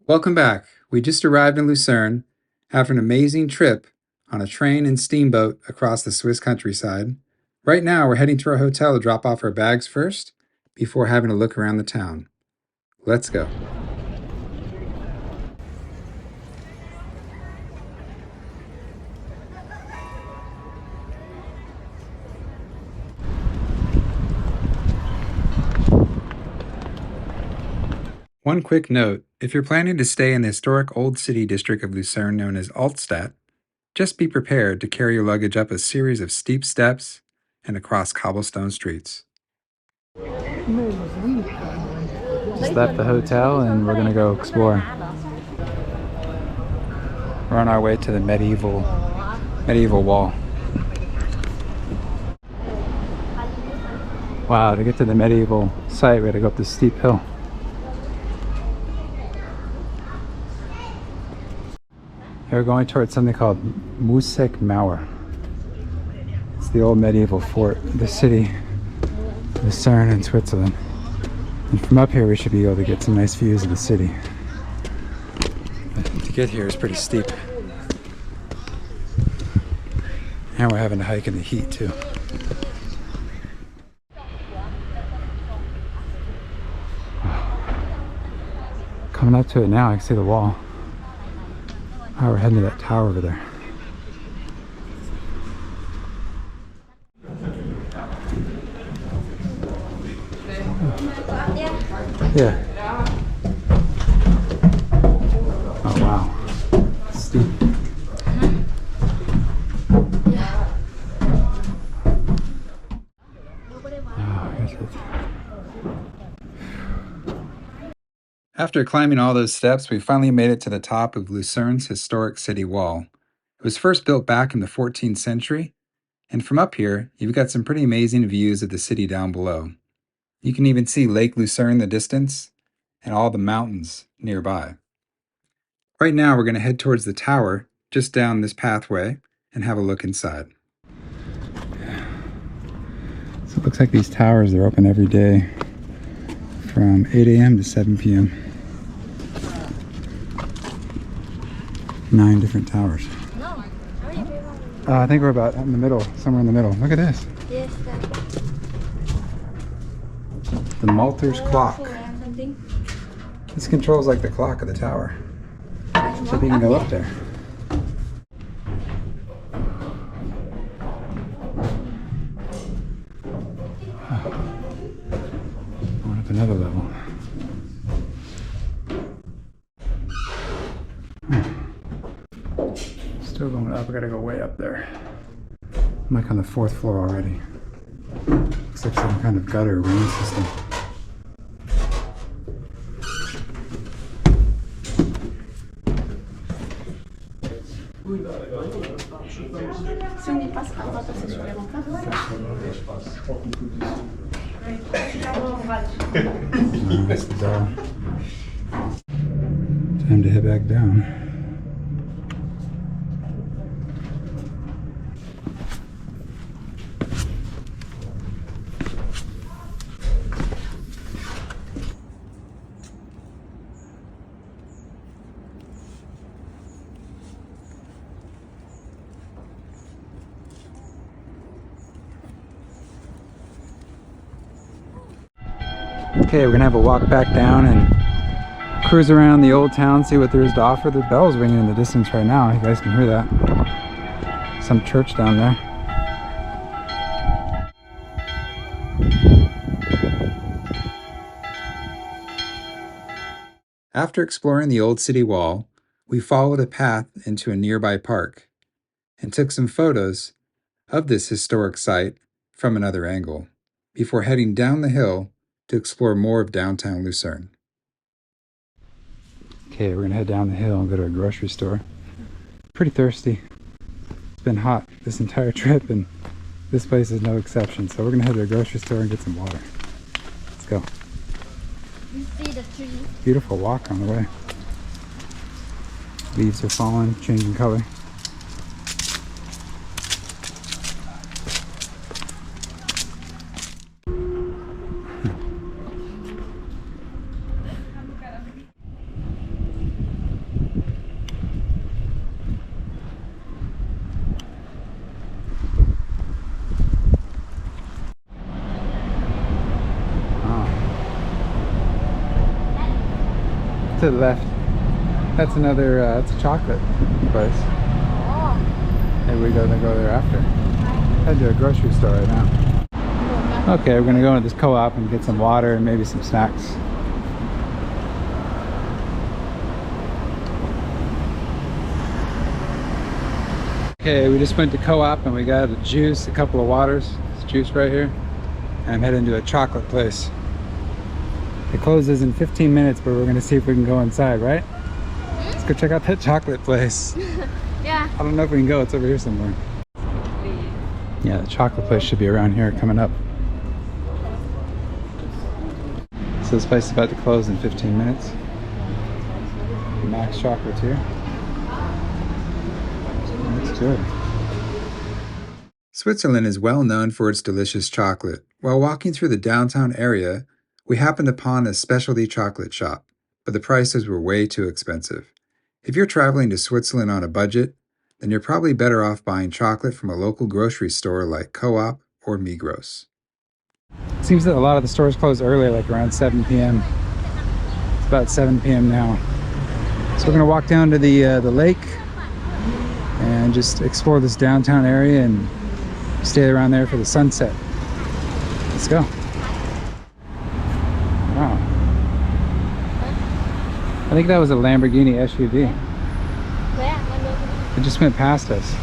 Welcome back. We just arrived in Lucerne after an amazing trip on a train and steamboat across the Swiss countryside. Right now, we're heading to our hotel to drop off our bags first before having a look around the town. Let's go. One quick note, if you're planning to stay in the historic Old City district of Lucerne known as Altstadt, just be prepared to carry your luggage up a series of steep steps and across cobblestone streets. Just left the hotel and we're gonna go explore. We're on our way to the medieval wall. Wow, to get to the medieval site, we had to go up this steep hill. We're going towards something called Museggmauer. It's the old medieval fort, the city of Lucerne in Switzerland. And from up here we should be able to get some nice views of the city. But to get here is pretty steep. And we're having to hike in the heat too. Coming up to it now, I can see the wall. Oh, we're heading to that tower over there. Yeah. Oh, wow. It's steep. After climbing all those steps, we finally made it to the top of Lucerne's historic city wall. It was first built back in the 14th century, and from up here, you've got some pretty amazing views of the city down below. You can even see Lake Lucerne in the distance, and all the mountains nearby. Right now, we're going to head towards the tower, just down this pathway, and have a look inside. So it looks like these towers are open every day from 8 a.m. to 7 p.m. 9 different towers. I think we're about in the middle, somewhere in the middle. Look at this. Yes, the Malter's clock. This controls like the clock of the tower. So you can go up there. Going up another level. Still going up, we gotta go way up there. I'm like on the 4th floor already. Looks like some kind of gutter rain system. Time to head back down. Okay, we're gonna have a walk back down and cruise around the old town, see what there is to offer. The bell's ringing in the distance right now. You guys can hear that. Some church down there. After exploring the old city wall, we followed a path into a nearby park and took some photos of this historic site from another angle before heading down the hill to explore more of downtown Lucerne. Okay, we're gonna head down the hill and go to a grocery store. Pretty thirsty. It's been hot this entire trip and this place is no exception. So we're gonna head to a grocery store and get some water. Let's go. You see the tree? Beautiful walk on the way. Leaves are falling, changing color. to the left. That's another, it's a chocolate place. Maybe we go there after. Head to a grocery store right now. Okay, we're gonna go into this co-op and get some water and maybe some snacks. Okay, we just went to co-op and we got a juice, a couple of waters. It's juice right here. And I'm heading to a chocolate place. It closes in 15 minutes, but we're gonna see if we can go inside, right? Let's go check out that chocolate place. Yeah. I don't know if we can go, it's over here somewhere. Yeah, the chocolate place should be around here coming up. So this place is about to close in 15 minutes. Max Chocolate's here. That's good. Switzerland is well known for its delicious chocolate. While walking through the downtown area, we happened upon a specialty chocolate shop, but the prices were way too expensive. If you're traveling to Switzerland on a budget, then you're probably better off buying chocolate from a local grocery store like Co-op or Migros. It seems that a lot of the stores close early, like around 7 p.m. It's about 7 p.m. now. So we're gonna walk down to the lake and just explore this downtown area and stay around there for the sunset. Let's go. Wow. I think that was a Lamborghini SUV. It just went past us.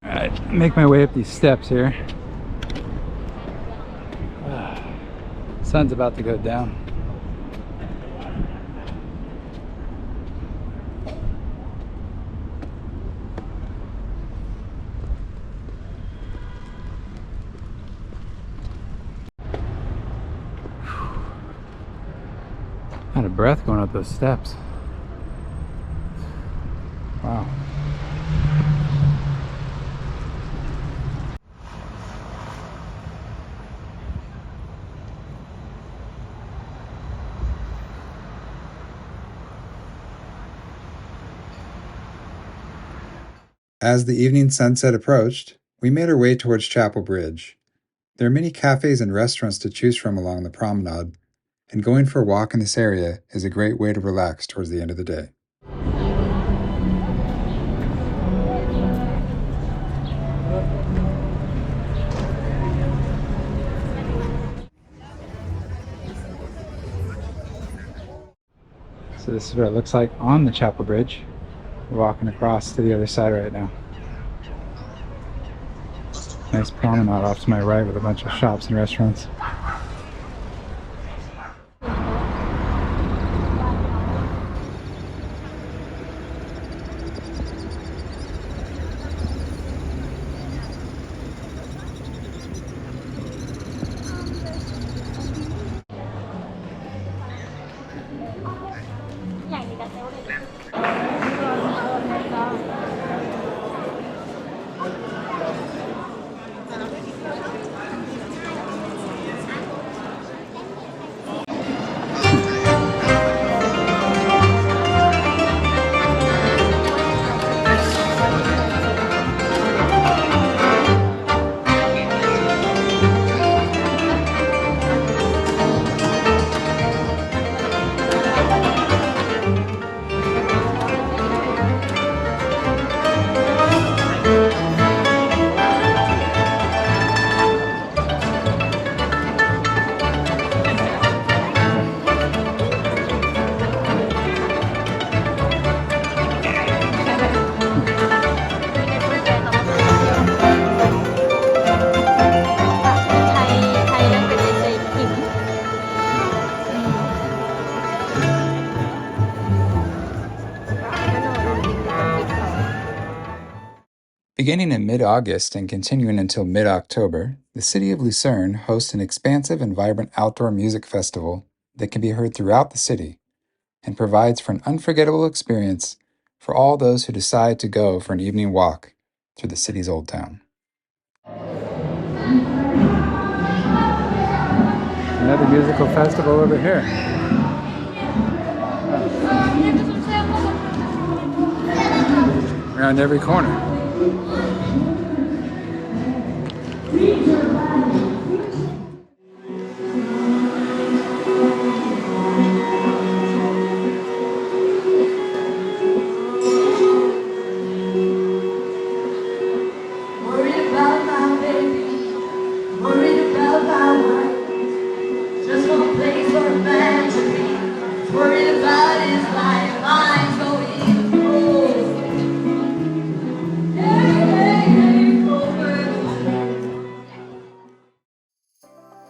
Alright, make my way up these steps here. Sun's about to go down. Out of breath going up those steps. Wow. As the evening sunset approached, we made our way towards Chapel Bridge. There are many cafes and restaurants to choose from along the promenade, and going for a walk in this area is a great way to relax towards the end of the day. So this is what it looks like on the Chapel Bridge. We're walking across to the other side right now. Nice promenade off to my right with a bunch of shops and restaurants. Beginning in mid-August and continuing until mid-October, the city of Lucerne hosts an expansive and vibrant outdoor music festival that can be heard throughout the city and provides for an unforgettable experience for all those who decide to go for an evening walk through the city's old town. Another musical festival over here. Around every corner.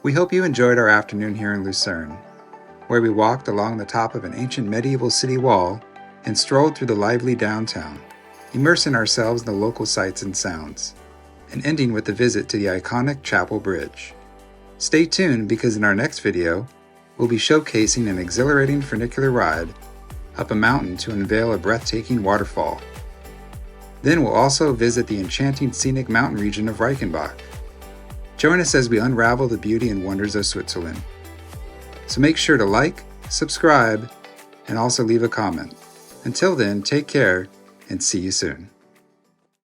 We hope you enjoyed our afternoon here in Lucerne, where we walked along the top of an ancient medieval city wall and strolled through the lively downtown, immersing ourselves in the local sights and sounds, and ending with a visit to the iconic Chapel Bridge. Stay tuned because in our next video, we'll be showcasing an exhilarating funicular ride up a mountain to unveil a breathtaking waterfall. Then we'll also visit the enchanting scenic mountain region of Reichenbach. Join us as we unravel the beauty and wonders of Switzerland. So make sure to like, subscribe, and also leave a comment. Until then, take care and see you soon.